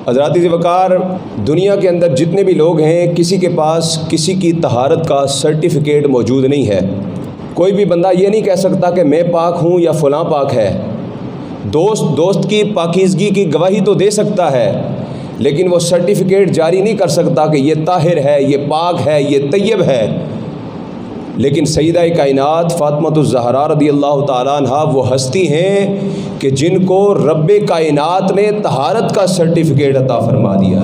حضرات وقار، دنیا کے اندر جتنے بھی لوگ ہیں کسی کے پاس کسی کی طہارت کا سرٹیفکیٹ موجود نہیں ہے۔ کوئی بھی بندہ یہ نہیں کہہ سکتا کہ میں پاک ہوں یا فلاں پاک ہے۔ دوست کی پاکیزگی کی گواہی تو دے سکتا ہے، لیکن وہ سرٹیفکیٹ جاری نہیں کر سکتا کہ یہ طاہر ہے، یہ پاک ہے، یہ طیب ہے۔ لیکن سیدہ کائنات فاطمۃ الزہرا رضی اللہ تعالیٰ عنہا وہ ہستی ہیں کہ جن کو رب کائنات نے طہارت کا سرٹیفکیٹ عطا فرما دیا۔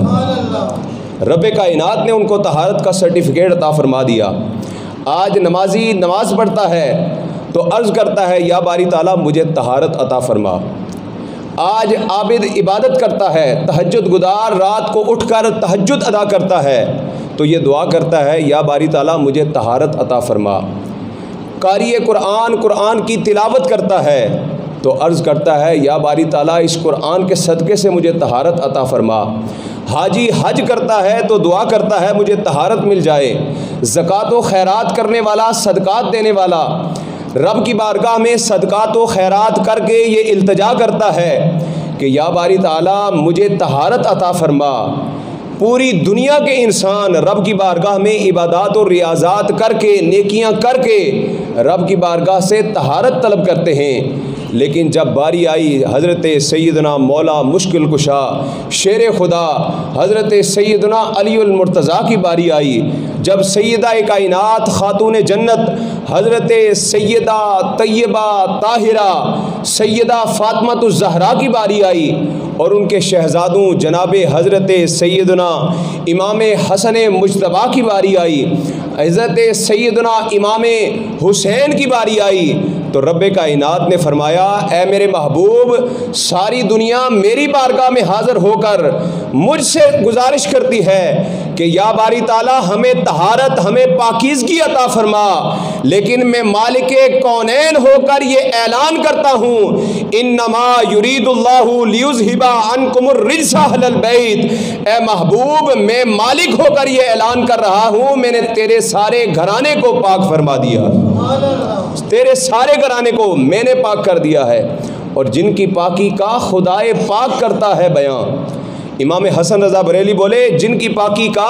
رب کائنات نے ان کو طہارت کا سرٹیفکیٹ عطا فرما دیا۔ آج نمازی نماز پڑھتا ہے تو عرض کرتا ہے یا باری تعالیٰ مجھے طہارت عطا فرما۔ آج عابد عبادت کرتا ہے، تہجد گزار رات کو اٹھ کر تہجد ادا کرتا ہے تو یہ دعا کرتا ہے یا باری تعالیٰ مجھے طہارت عطا فرما۔ قاری قرآن کی تلاوت کرتا ہے تو عرض کرتا ہے یا باری تعالیٰ اس قرآن کے صدقے سے مجھے طہارت عطا فرما۔ حاجی حج کرتا ہے تو دعا کرتا ہے مجھے طہارت مل جائے۔ زکوٰۃ و خیرات کرنے والا، صدقات دینے والا رب کی بارگاہ میں صدقات و خیرات کر کے یہ التجا کرتا ہے کہ یا باری تعالیٰ مجھے طہارت عطا فرما۔ پوری دنیا کے انسان رب کی بارگاہ میں عبادات و ریاضات کر کے، نیکیاں کر کے رب کی بارگاہ سے طہارت طلب کرتے ہیں، لیکن جب باری آئی حضرت سیدنا مولا مشکل کشا شیر خدا حضرت سیدنا علی المرتضیٰ کی باری آئی، جب سیدہ کائنات خاتون جنت حضرت سیدہ طیبہ طاہرہ سیدہ فاطمۃ الزہرا کی باری آئی اور ان کے شہزادوں جناب حضرت سیدنا امام حسن مجتبیٰ کی باری آئی، حضرت سیدنا امام حسین کی باری آئی، تو رب کائنات نے فرمایا اے میرے محبوب، ساری دنیا میری بارگاہ میں حاضر ہو کر مجھ سے گزارش کرتی ہے کہ یا باری تعالیٰ ہمیں طہارت، ہمیں پاکیزگی عطا فرما، لیکن میں مالک کونین ہو کر یہ اعلان کرتا ہوں انما یرید اللہ لیذھب عنکم الرجس اہل البیت، اے محبوب میں مالک ہو کر یہ اعلان کر رہا ہوں میں نے تیرے سارے گھرانے کو پاک فرما دیا، تیرے سارے گھرانے کو میں نے پاک کر دیا ہے۔ اور جن کی پاکی کا خدائے پاک کرتا ہے بیان، امام حسن رضا بریلی بولے جن کی پاکی کا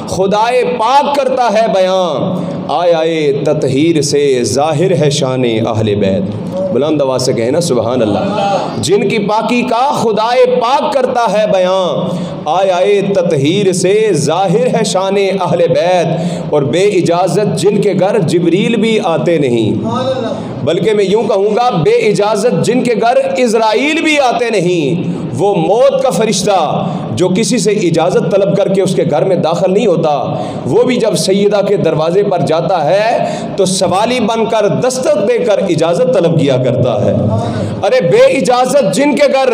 خدائے پاک کرتا ہے بیان، آئے تطہیر سے ظاہر ہے شان اہل بیت۔ بلند آواز سے کہیں نا سبحان اللہ۔ جن کی پاکی کا خدائے پاک کرتا ہے بیان، آئے تطہیر سے ظاہر ہے شان اہل بیت، اور بے اجازت جن کے گھر جبریل بھی آتے نہیں، بلکہ میں یوں کہوں گا بے اجازت جن کے گھر اسرائیل بھی آتے نہیں۔ وہ موت کا فرشتہ جو کسی سے اجازت طلب کر کے اس کے گھر میں داخل نہیں ہوتا، وہ بھی جب سیدہ کے دروازے پر جاتا ہے تو سوالی بن کر دستک دے کر اجازت طلب کیا کرتا ہے۔ ارے بے اجازت جن کے گھر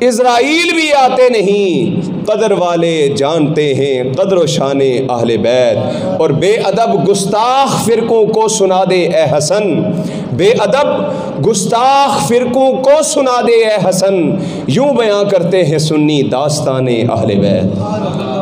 اسرائیل بھی آتے نہیں، قدر والے جانتے ہیں قدر و شان اہل بیت۔ اور بے ادب گستاخ فرقوں کو سنا دے اے حسن، بے ادب گستاخ فرقوں کو سنا دے اے حسن، یوں بیان کرتے ہیں سنی داستان اہل بیت۔